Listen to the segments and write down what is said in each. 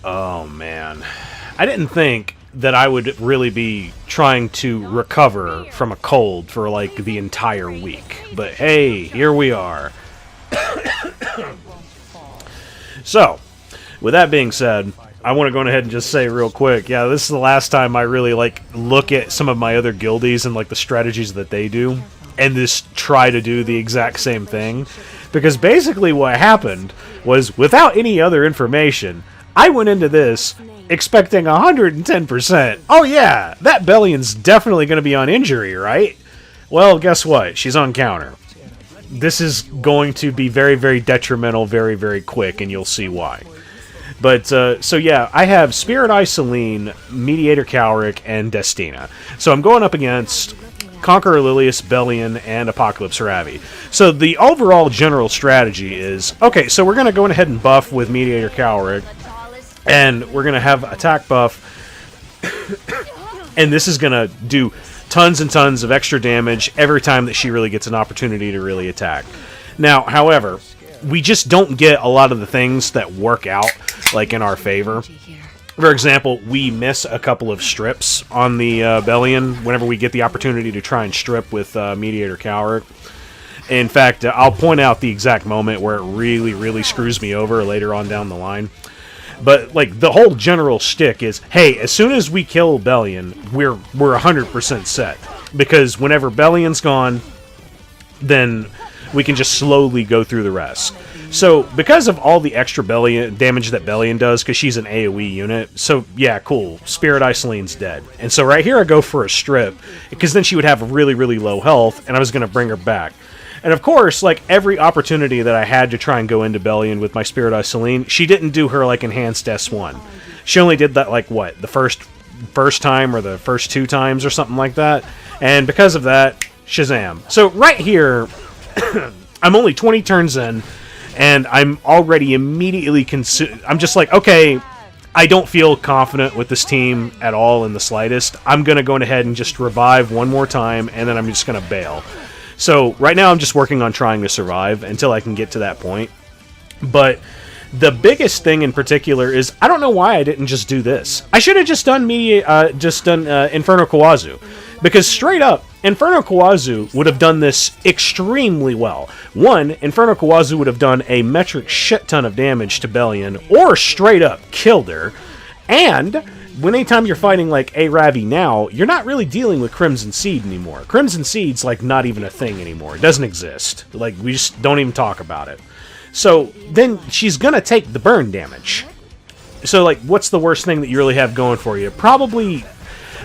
Oh, man. I didn't think that I would really be trying to recover from a cold for, like, the entire week. But, hey, here we are. So, with that being said, I want to go ahead and just say real quick, yeah, this is the last time I really, like, look at some of my other guildies and, like, the strategies that they do, and just try to do the exact same thing. Because basically what happened was, without any other information, I went into this expecting 110%. Oh yeah, that Belian's definitely going to be on injury, right? Well, guess what? She's on counter. This is going to be very, very detrimental very, very quick, and you'll see why. But, so yeah, I have Spirit Eye Celine, Mediator Kawerik, and Destina. So I'm going up against Conqueror Lilias, Belian, and Apocalypse Ravi. So the overall general strategy is, okay, so we're going to go ahead and buff with Mediator Kawerik, and we're going to have attack buff, and this is going to do tons and tons of extra damage every time that she really gets an opportunity to really attack. Now, however, we just don't get a lot of the things that work out, like, in our favor. For example, we miss a couple of strips on the Belian whenever we get the opportunity to try and strip with Mediator Kawerik. In fact, I'll point out the exact moment where it really, really screws me over later on down the line. But, like, the whole general shtick is, hey, as soon as we kill Belian, we're 100% set. Because whenever Belian's gone, then we can just slowly go through the rest. So, because of all the extra Belian damage that Belian does, because she's an AoE unit, so, yeah, cool, Spirit Eye Celine's dead. And so right here I go for a strip, because then she would have really, really low health, and I was going to bring her back. And of course, like, every opportunity that I had to try and go into Belian with my Spirit Eye Celine, she didn't do her, like, enhanced S1. She only did that, like, what, the first time or the first 2 times or something like that. And because of that, Shazam. So right here, I'm only 20 turns in, and I'm already immediately I'm just like, okay, I don't feel confident with this team at all in the slightest. I'm going to go ahead and just revive one more time, and then I'm just going to bail. So right now I'm just working on trying to survive until I can get to that point. But the biggest thing in particular is, I don't know why I didn't just do this. I should have just done Inferno Kawazu. Because straight up, Inferno Kawazu would have done this extremely well. One, Inferno Kawazu would have done a metric shit ton of damage to Belian, or straight up killed her. And anytime you're fighting like a Ravi now, you're not really dealing with Crimson Seed anymore. Crimson Seed's like not even a thing anymore. It doesn't exist. Like, we just don't even talk about it. So then she's gonna take the burn damage. So, like, what's the worst thing that you really have going for you? Probably,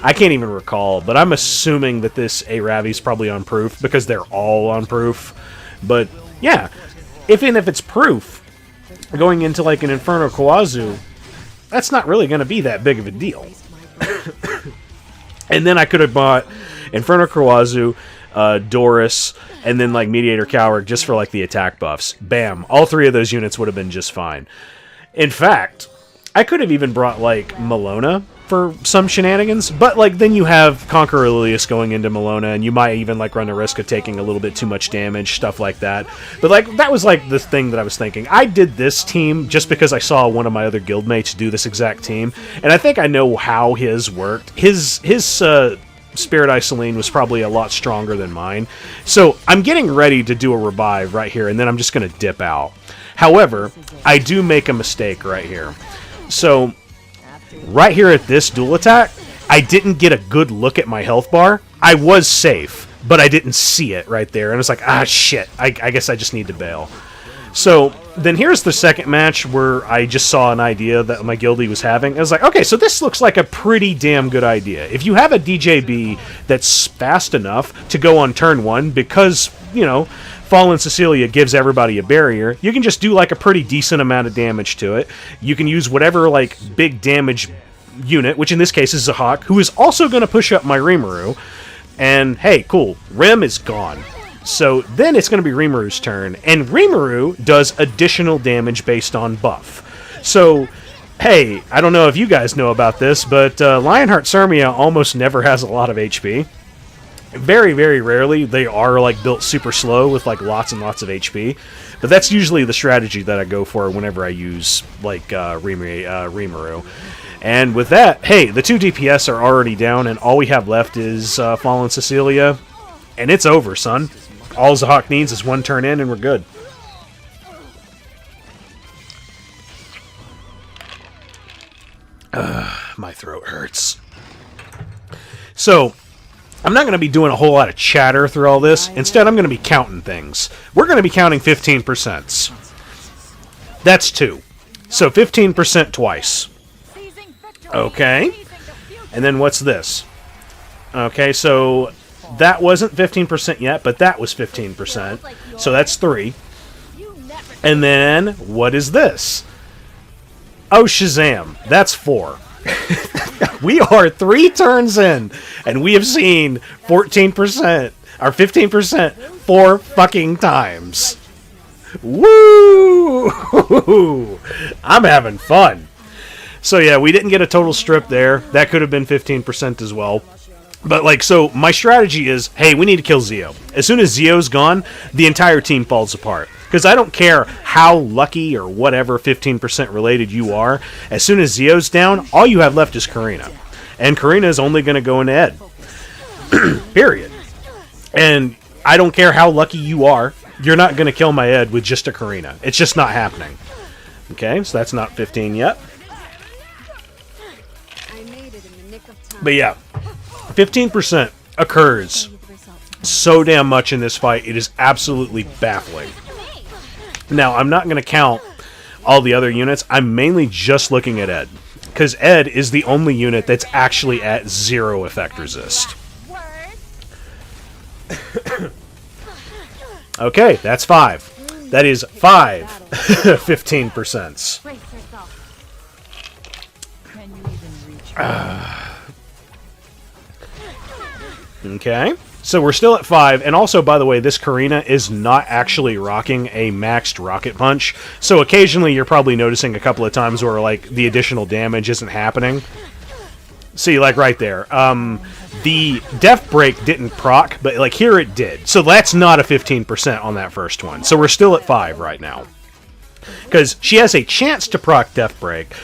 I can't even recall, but I'm assuming that this A-Ravi's probably on proof, because they're all on proof. But, yeah, even if it's proof, going into, like, an Inferno Kawazu, that's not really going to be that big of a deal. And then I could have bought Inferno Kawazu, Doris, and then, like, Mediator Kawerik just for, like, the attack buffs. Bam. All 3 of those units would have been just fine. In fact, I could have even brought, like, Malona for some shenanigans, but, like, then you have Conqueror Lilias going into Malona, and you might even, like, run the risk of taking a little bit too much damage, stuff like that. But, like, that was, like, the thing that I was thinking. I did this team just because I saw one of my other guildmates do this exact team, and I think I know how his worked. His Spirit Eye Celine was probably a lot stronger than mine. So I'm getting ready to do a revive right here, and then I'm just going to dip out. However, I do make a mistake right here. So right here at this dual attack, I didn't get a good look at my health bar. I was safe, but I didn't see it right there. And I was like, ah, shit, I guess I just need to bail. So then here's the second match where I just saw an idea that my guildie was having. I was like, okay, so this looks like a pretty damn good idea. If you have a DJB that's fast enough to go on turn 1 because, you know, Fallen Cecilia gives everybody a barrier, you can just do like a pretty decent amount of damage to it. You can use whatever like big damage unit, which in this case is Zahhak, who is also going to push up my Rimuru. And hey, cool, Rim is gone. So then it's going to be Rimuru's turn, and Rimuru does additional damage based on buff. So, hey, I don't know if you guys know about this, but Lionheart Cermia almost never has a lot of HP. Very, very rarely they are like built super slow with like lots and lots of HP, but that's usually the strategy that I go for whenever I use like Rimuru. And with that, hey, the 2 DPS are already down, and all we have left is Fallen Cecilia, and it's over, son. All Zahhak needs is 1 turn in, and we're good. My throat hurts. So, I'm not going to be doing a whole lot of chatter through all this. Instead, I'm going to be counting things. We're going to be counting 15%. That's 2. So 15% twice. Okay. And then what's this? Okay, so that wasn't 15% yet, but that was 15%. So that's 3. And then, what is this? Oh, Shazam. That's 4. We are 3 turns in, and we have seen 14%, or 15%, 4 fucking times. Woo! I'm having fun. So yeah, we didn't get a total strip there. That could have been 15% as well. But like, so my strategy is, hey, we need to kill Zio. As soon as Zio's gone, the entire team falls apart. Because I don't care how lucky or whatever 15% related you are. As soon as Zio's down, all you have left is Karina. And Karina is only going to go into Ed. Period. And I don't care how lucky you are. You're not going to kill my Ed with just a Karina. It's just not happening. Okay, so that's not 15 yet. But yeah, 15% occurs so damn much in this fight. It is absolutely baffling. Now, I'm not going to count all the other units. I'm mainly just looking at Ed. Because Ed is the only unit that's actually at 0 effect resist. Okay, that's 5. That is 5 15%. Okay. So we're still at 5, and also, by the way, this Karina is not actually rocking a maxed rocket punch, so occasionally you're probably noticing a couple of times where, like, the additional damage isn't happening. See, like, right there. The Death Break didn't proc, but, like, here it did. So that's not a 15% on that first one. So we're still at 5 right now. Because she has a chance to proc Death Break,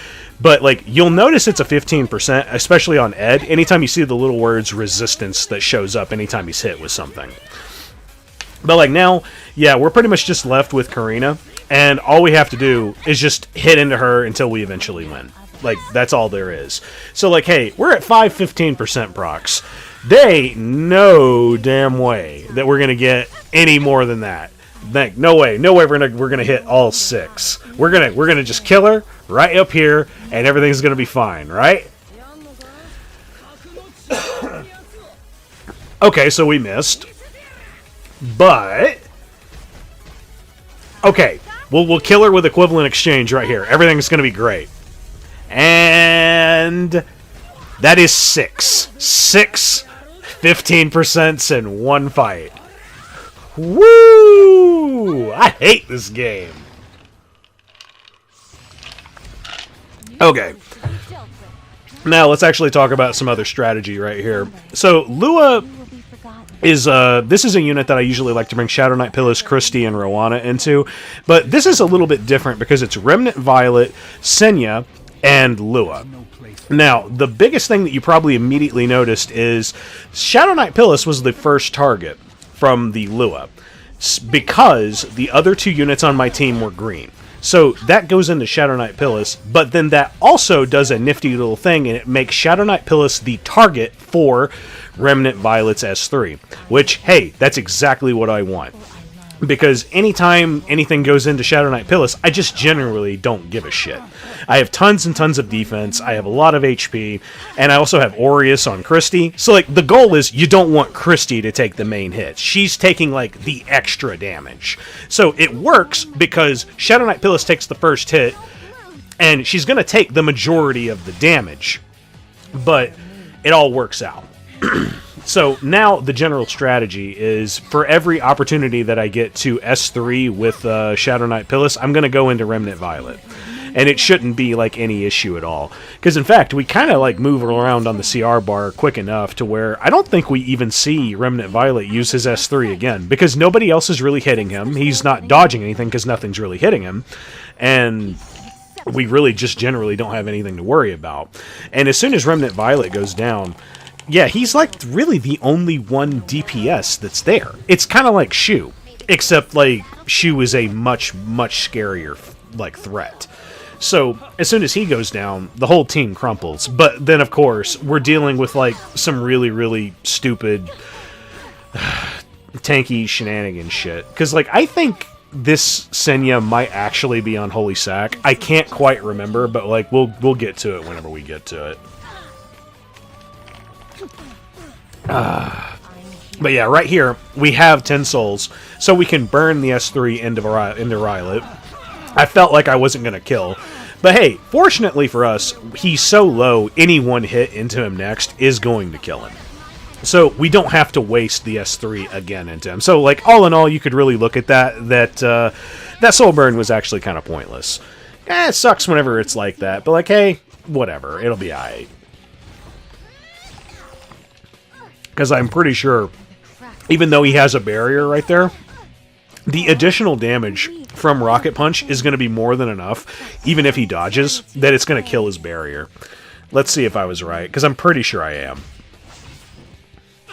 but, like, you'll notice it's a 15%, especially on Ed, anytime you see the little words resistance that shows up anytime he's hit with something. But, like, now, yeah, we're pretty much just left with Karina, and all we have to do is just hit into her until we eventually win. Like, that's all there is. So, like, hey, we're at 5 15% procs. They no damn way that we're going to get any more than that. No way we're gonna hit all 6. We're gonna just kill her right up here, and everything's gonna be fine, right? Okay, so we missed, but okay, we'll kill her with equivalent exchange right here. Everything's gonna be great, and that is 6 15% in one fight. Woo! I hate this game. Okay. Now, let's actually talk about some other strategy right here. So, Lua is, this is a unit that I usually like to bring Shadow Knight, Pyllis, Christy, and Roana into. But this is a little bit different because it's Remnant, Violet, Senya, and Lua. Now, the biggest thing that you probably immediately noticed is Shadow Knight Pyllis was the first target from the Lua, because the other 2 units on my team were green. So that goes into Shadow Knight Pyllis, but then that also does a nifty little thing, and it makes Shadow Knight Pyllis the target for Remnant Violet's S3, which, hey, that's exactly what I want. Because anytime anything goes into Shadow Knight Pyllis, I just generally don't give a shit. I have tons and tons of defense, I have a lot of HP, and I also have Aureus on Christy. So, like, the goal is you don't want Christy to take the main hits. She's taking, like, the extra damage. So it works because Shadow Knight Pyllis takes the first hit, and she's going to take the majority of the damage. But it all works out. So now the general strategy is for every opportunity that I get to S3 with Shadow Knight Pyllis, I'm going to go into Remnant Violet. and it shouldn't be like any issue at all. Because in fact, we kind of like move around on the CR bar quick enough to where I don't think we even see Remnant Violet use his S3 again, because nobody else is really hitting him. He's not dodging anything because nothing's really hitting him, and we really just generally don't have anything to worry about. And as soon as Remnant Violet goes down, yeah, he's like really the only one DPS that's there. It's kind of like Shu, except like Shu is a much scarier like threat. So as soon as he goes down, the whole team crumples. But then of course we're dealing with like some really stupid tanky shenanigan shit. Because like I think this Senya might actually be on Holy Sack. I can't quite remember, but like we'll get to it whenever we get to it. But yeah, right here we have 10 souls, so we can burn the S3 into Violet. I felt like I wasn't going to kill, but hey, fortunately for us, he's so low, any one hit into him next is going to kill him. So we don't have to waste the S3 again into him. So like all in all, you could really look at that soul burn was actually kind of pointless. It sucks whenever it's like that, but like hey, whatever, it'll be alright. Because I'm pretty sure, even though he has a barrier right there, the additional damage from Rocket Punch is going to be more than enough, even if he dodges, that it's going to kill his barrier. Let's see if I was right, because I'm pretty sure I am.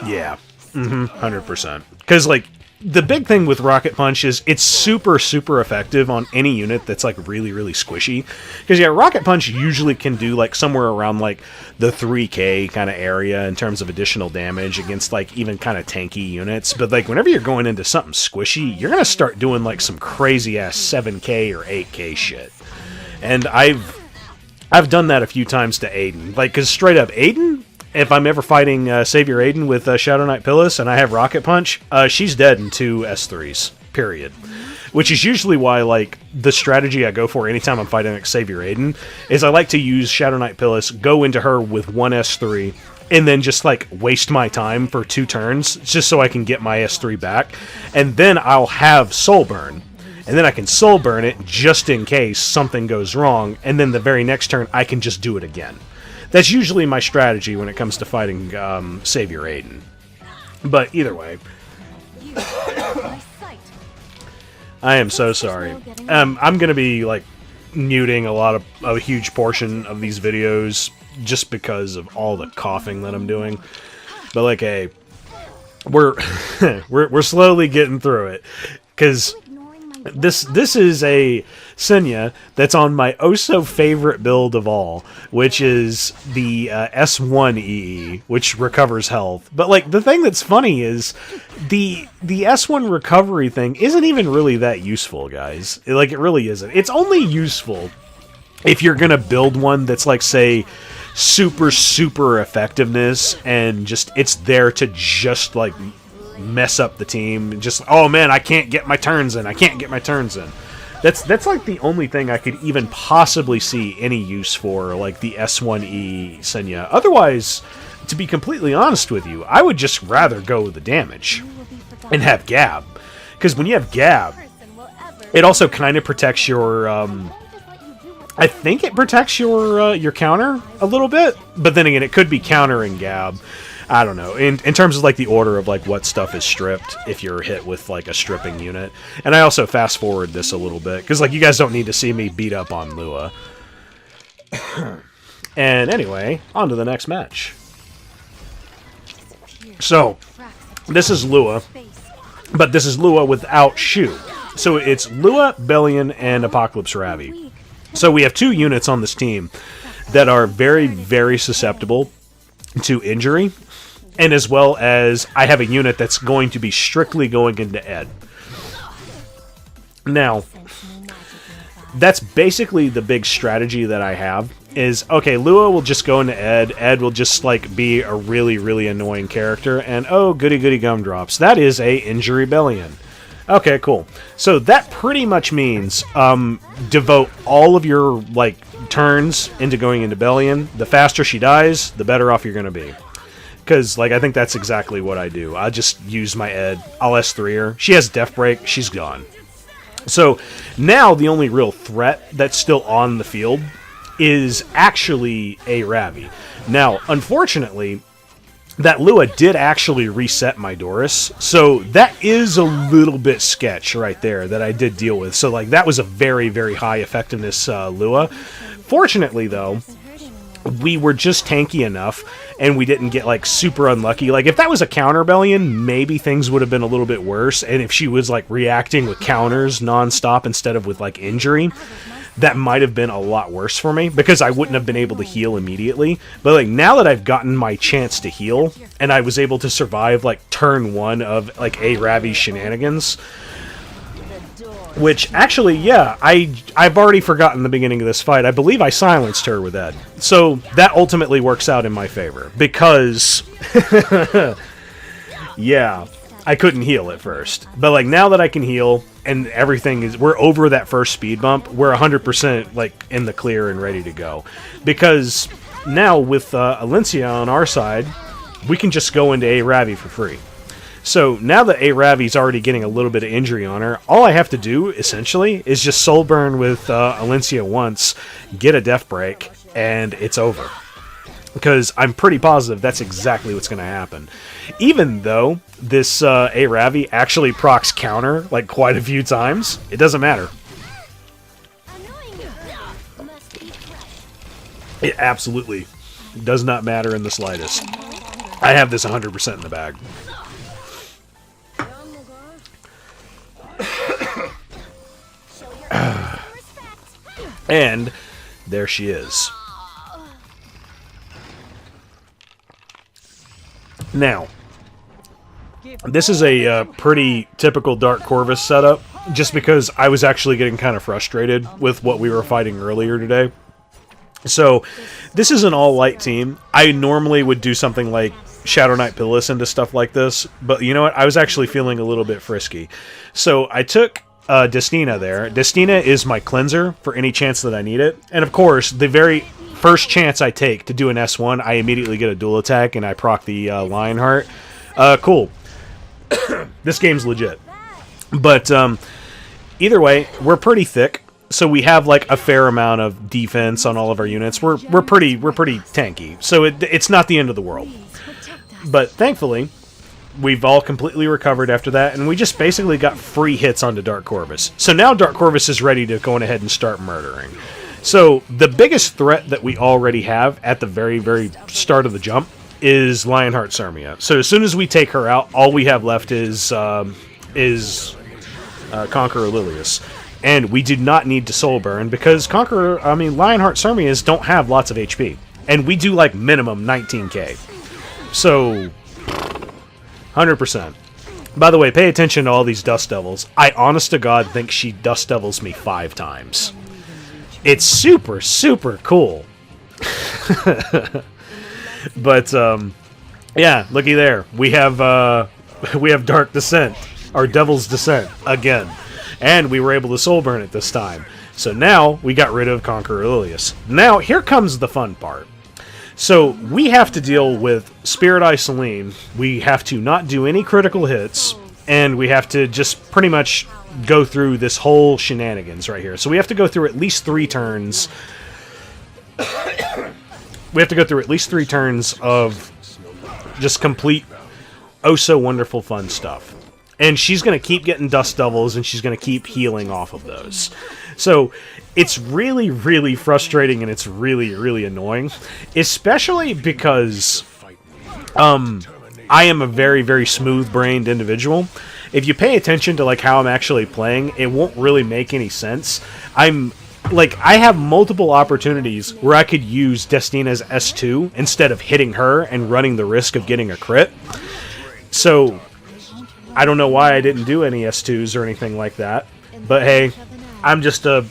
Yeah, 100%. Because, like, the big thing with Rocket Punch is it's super effective on any unit that's like really squishy. Because yeah, Rocket Punch usually can do like somewhere around like the 3k kind of area in terms of additional damage against like even kind of tanky units. But like whenever you're going into something squishy, you're gonna start doing like some crazy ass 7k or 8k shit. And I've done that a few times to Aiden. Like, because straight up Aiden, if I'm ever fighting Savior Aiden with Shadow Knight Pyllis and I have Rocket Punch, she's dead in 2 S3s, period. Which is usually why, like, the strategy I go for anytime I'm fighting like Savior Aiden is I like to use Shadow Knight Pyllis, go into her with 1 S3, and then just, like, waste my time for 2 turns, just so I can get my S3 back. And then I'll have Soul Burn. And then I can Soul Burn it just in case something goes wrong, and then the very next turn I can just do it again. That's usually my strategy when it comes to fighting Savior Aiden. But either way, I am so sorry. I'm going to be like muting a huge portion of these videos just because of all the coughing that I'm doing. But like, hey, we're slowly getting through it, because this is a Senya that's on my oh-so-favorite build of all, which is the S1 EE, which recovers health. But, like, the thing that's funny is the S1 recovery thing isn't even really that useful, guys. Like, it really isn't. It's only useful if you're gonna build one that's, like, say, super effectiveness, and just, it's there to just, like, mess up the team. Just, oh man, I can't get my turns in. That's like the only thing I could even possibly see any use for, like the S1E Senya. Otherwise, to be completely honest with you, I would just rather go with the damage and have Gab. Because when you have Gab, it also kind of protects your, I think it protects your counter a little bit, but then again, it could be counter and Gab. I don't know, in terms of like the order of like what stuff is stripped if you're hit with like a stripping unit. And I also fast forward this a little bit because like you guys don't need to see me beat up on Lua. And anyway, on to the next match. So this is Lua, but this is Lua without Shu. So it's Lua, Belian, and Apocalypse Ravi. So we have 2 units on this team that are very susceptible to injury. And as well as I have a unit that's going to be strictly going into Ed. Now, that's basically the big strategy that I have. Is, okay, Lua will just go into Ed. Ed will just, like, be a really annoying character. And, oh, goody gumdrops. That is a injury Belian. Okay, cool. So that pretty much means devote all of your, like, turns into going into Belian. The faster she dies, the better off you're going to be. Because, like, I think that's exactly what I do. I just use my Ed. I'll S3 her. She has Death Break. She's gone. So now the only real threat that's still on the field is actually a Ravi. Now, unfortunately, that Lua did actually reset my Doris, so that is a little bit sketch right there that I did deal with. So, like, that was a very, very high effectiveness Lua. Fortunately, though, we were just tanky enough, and we didn't get, like, super unlucky. Like, if that was a counter Belian, maybe things would have been a little bit worse, and if she was, like, reacting with counters nonstop instead of with, like, injury, that might have been a lot worse for me, because I wouldn't have been able to heal immediately. But, like, now that I've gotten my chance to heal, and I was able to survive, like, turn 1 of, like, a Ravi's shenanigans, which, actually, yeah, I've already forgotten the beginning of this fight. I believe I silenced her with Ed. So, that ultimately works out in my favor, because, yeah, I couldn't heal at first. But, like, now that I can heal, and everything is, we're over that first speed bump, we're 100%, like, in the clear and ready to go. Because now, with Alencia on our side, we can just go into a Ravi for free. So, now that a Ravi's already getting a little bit of injury on her, all I have to do, essentially, is just soul burn with Alencia once, get a death break, and it's over. Because I'm pretty positive that's exactly what's going to happen. Even though this a Ravi actually procs counter, like, quite a few times, it doesn't matter. It absolutely does not matter in the slightest. I have this 100% in the bag. And there she is. Now, this is a pretty typical Dark Corvus setup, just because I was actually getting kind of frustrated with what we were fighting earlier today. So, this is an all-light team. I normally would do something like Shadow Knight Pyllis into stuff like this, but you know what? I was actually feeling a little bit frisky. So, I took Destina there. Destina is my cleanser for any chance that I need it. And of course, the very first chance I take to do an S1, I immediately get a dual attack and I proc the Lionheart. Cool. This game's legit. But either way, we're pretty thick, so we have like a fair amount of defense on all of our units. We're pretty tanky, so it's not the end of the world. But thankfully, we've all completely recovered after that, and we just basically got free hits onto Dark Corvus. So now Dark Corvus is ready to go ahead and start murdering. So the biggest threat that we already have at the very, very start of the jump is Lionheart Cermia. So as soon as we take her out, all we have left is Conqueror Lilias. And we do not need to soul burn, because Lionheart Cermias don't have lots of HP. And we do like minimum 19k. So 100%. By the way, pay attention to all these Dust Devils. I honest to God think she Dust Devils me 5 times. It's super, super cool. But, yeah, looky there. We have Dark Descent, or Devil's Descent, again. And we were able to soul burn it this time. So now, we got rid of Conqueror Lilias. Now, here comes the fun part. So, we have to deal with Spirit Eye Celine. We have to not do any critical hits, and we have to just pretty much go through this whole shenanigans right here. So we have to go through at least 3 turns. We have to go through at least 3 turns of just complete, oh so wonderful fun stuff. And she's going to keep getting Dust Devils, and she's going to keep healing off of those. So it's really, really frustrating, and it's really, really annoying. Especially because I am a very, very smooth-brained individual. If you pay attention to like how I'm actually playing, it won't really make any sense. I have multiple opportunities where I could use Destina's S2 instead of hitting her and running the risk of getting a crit. So I don't know why I didn't do any S2s or anything like that. But hey, I'm just a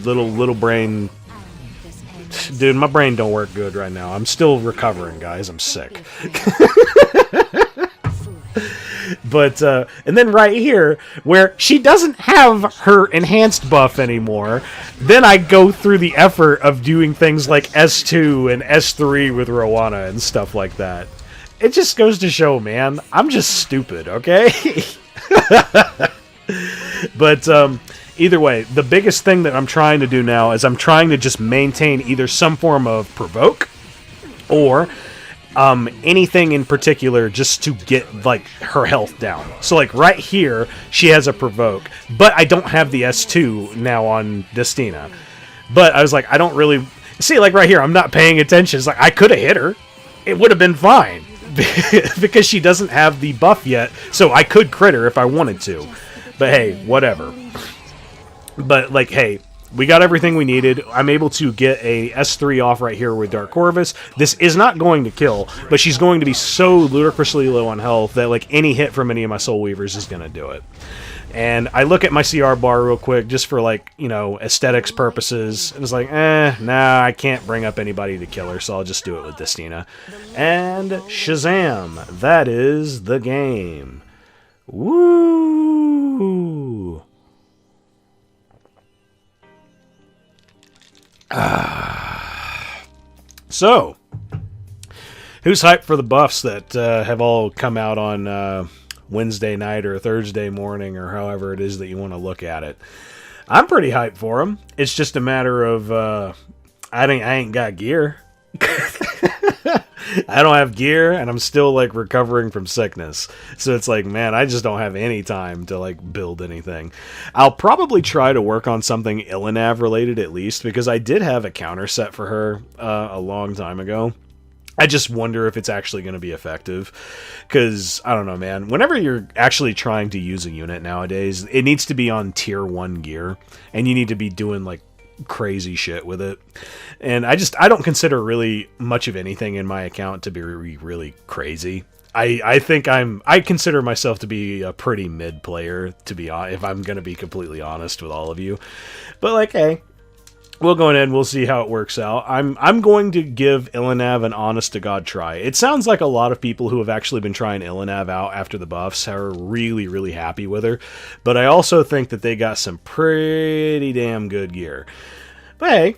little brain dude. My brain don't work good right now. I'm still recovering, guys. I'm sick. But, and then right here, where she doesn't have her enhanced buff anymore, then I go through the effort of doing things like S2 and S3 with Roana and stuff like that. It just goes to show, man, I'm just stupid, okay? But either way, the biggest thing that I'm trying to do now is I'm trying to just maintain either some form of provoke or anything in particular just to get like her health down. So like right here, she has a provoke, but I don't have the S2 now on Destina. But I was like, I don't really see, like right here, I'm not paying attention. It's like I could have hit her, it would have been fine because she doesn't have the buff yet. So I could crit her if I wanted to. But hey, whatever. But like, hey, we got everything we needed. I'm able to get a S3 off right here with Dark Corvus. This is not going to kill, but she's going to be so ludicrously low on health that like any hit from any of my Soul Weavers is going to do it. And I look at my CR bar real quick just for like, you know, aesthetics purposes. And it's like, nah, I can't bring up anybody to kill her, so I'll just do it with Destina. And Shazam! That is the game. Woo! So, who's hyped for the buffs that have all come out on Wednesday night or Thursday morning or however it is that you want to look at it? I'm pretty hyped for them. It's just a matter of I ain't got gear. I don't have gear, and I'm still like recovering from sickness. So it's like, man, I just don't have any time to like build anything. I'll probably try to work on something Illinev related at least, because I did have a counter set for her a long time ago. I just wonder if it's actually going to be effective, because I don't know, man. Whenever you're actually trying to use a unit nowadays, it needs to be on tier 1 gear, and you need to be doing like crazy shit with it. And I don't consider really much of anything in my account to be really crazy. I think I consider myself to be a pretty mid player, to be honest, if I'm going to be completely honest with all of you. But like, hey, we'll go in and we'll see how it works out. I'm going to give Illinev an honest-to-God try. It sounds like a lot of people who have actually been trying Illinev out after the buffs are really happy with her. But I also think that they got some pretty damn good gear. But hey,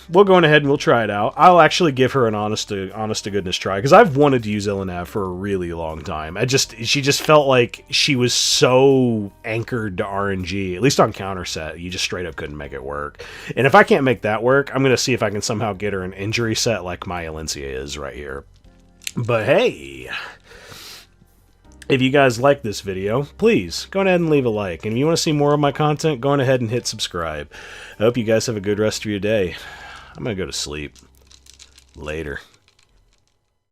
we'll go ahead and we'll try it out. I'll actually give her an honest-to-goodness try, because I've wanted to use Illinev for a really long time. She just felt like she was so anchored to RNG, at least on counter set. You just straight up couldn't make it work. And if I can't make that work, I'm going to see if I can somehow get her an injury set like my Alencia is right here. But hey, if you guys like this video, please go ahead and leave a like. And if you want to see more of my content, go ahead and hit subscribe. I hope you guys have a good rest of your day. I'm going to go to sleep. Later.